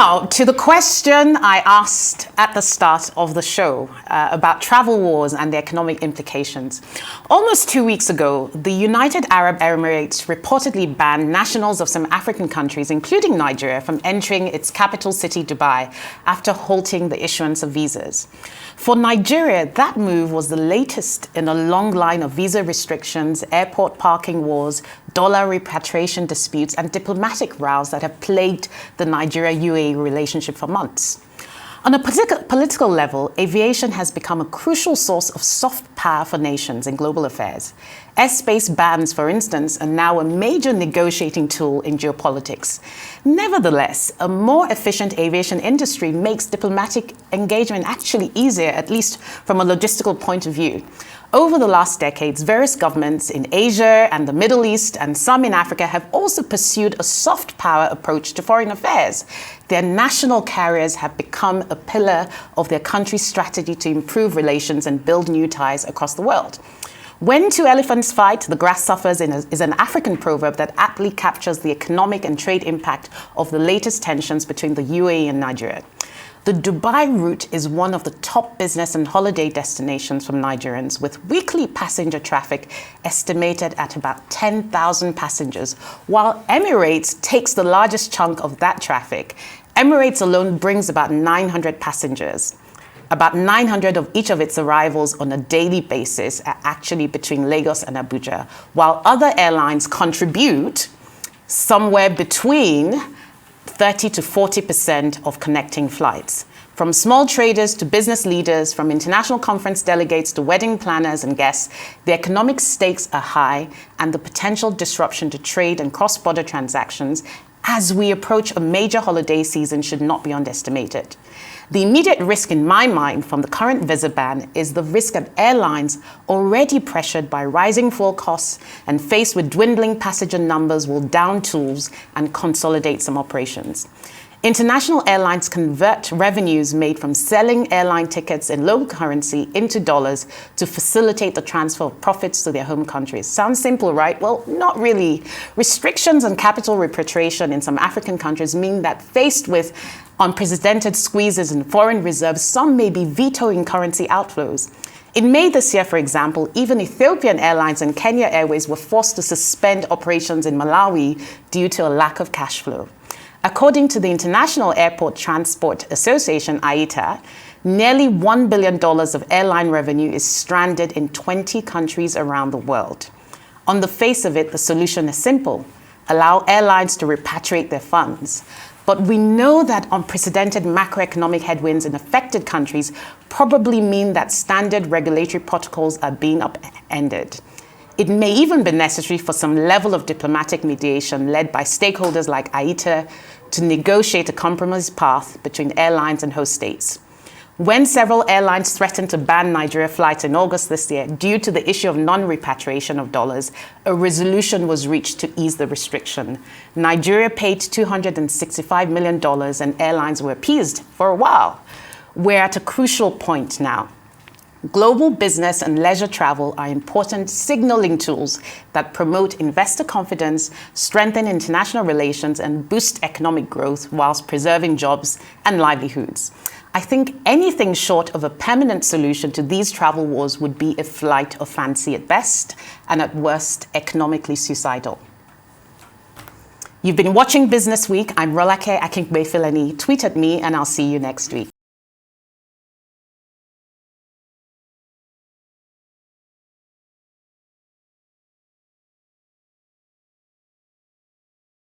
Now, to the question I asked at the start of the show about travel wars and the economic implications. Almost 2 weeks ago, the United Arab Emirates reportedly banned nationals of some African countries, including Nigeria, from entering its capital city, Dubai, after halting the issuance of visas. For Nigeria, that move was the latest in a long line of visa restrictions, airport parking wars, dollar repatriation disputes, and diplomatic rows that have plagued the Nigeria-UAE relationship for months. On a political level, aviation has become a crucial source of soft power for nations in global affairs. Airspace bans, for instance, are now a major negotiating tool in geopolitics. Nevertheless, a more efficient aviation industry makes diplomatic engagement actually easier, at least from a logistical point of view. Over the last decades, various governments in Asia and the Middle East and some in Africa have also pursued a soft power approach to foreign affairs. Their national carriers have become a pillar of their country's strategy to improve relations and build new ties across the world. When two elephants fight, the grass suffers is an African proverb that aptly captures the economic and trade impact of the latest tensions between the UAE and Nigeria. The Dubai route is one of the top business and holiday destinations from Nigerians, with weekly passenger traffic estimated at about 10,000 passengers, while Emirates takes the largest chunk of that traffic. Emirates alone brings about 900 passengers. About 900 of each of its arrivals on a daily basis are actually between Lagos and Abuja, while other airlines contribute somewhere between 30 to 40% of connecting flights. From small traders to business leaders, from international conference delegates to wedding planners and guests, the economic stakes are high, and the potential disruption to trade and cross-border transactions as we approach a major holiday season should not be underestimated. The immediate risk in my mind from the current visa ban is the risk that airlines, already pressured by rising fuel costs and faced with dwindling passenger numbers, will down tools and consolidate some operations. International airlines convert revenues made from selling airline tickets in local currency into dollars to facilitate the transfer of profits to their home countries. Sounds simple, right? Well, not really. Restrictions on capital repatriation in some African countries mean that faced with unprecedented squeezes in foreign reserves, some may be vetoing currency outflows. In May this year, for example, even Ethiopian Airlines and Kenya Airways were forced to suspend operations in Malawi due to a lack of cash flow. According to the International Airport Transport Association, IATA, nearly $1 billion of airline revenue is stranded in 20 countries around the world. On the face of it, the solution is simple: allow airlines to repatriate their funds. But we know that unprecedented macroeconomic headwinds in affected countries probably mean that standard regulatory protocols are being upended. It may even be necessary for some level of diplomatic mediation led by stakeholders like IATA to negotiate a compromise path between airlines and host states. When several airlines threatened to ban Nigeria flights in August this year due to the issue of non-repatriation of dollars, a resolution was reached to ease the restriction. Nigeria paid $265 million and airlines were appeased for a while. We're at a crucial point now. Global business and leisure travel are important signaling tools that promote investor confidence, strengthen international relations, and boost economic growth whilst preserving jobs and livelihoods. I think anything short of a permanent solution to these travel wars would be a flight of fancy at best, and at worst, economically suicidal. You've been watching Business Week. I'm Rolake Akingbefilani. Tweet at me, and I'll see you next week.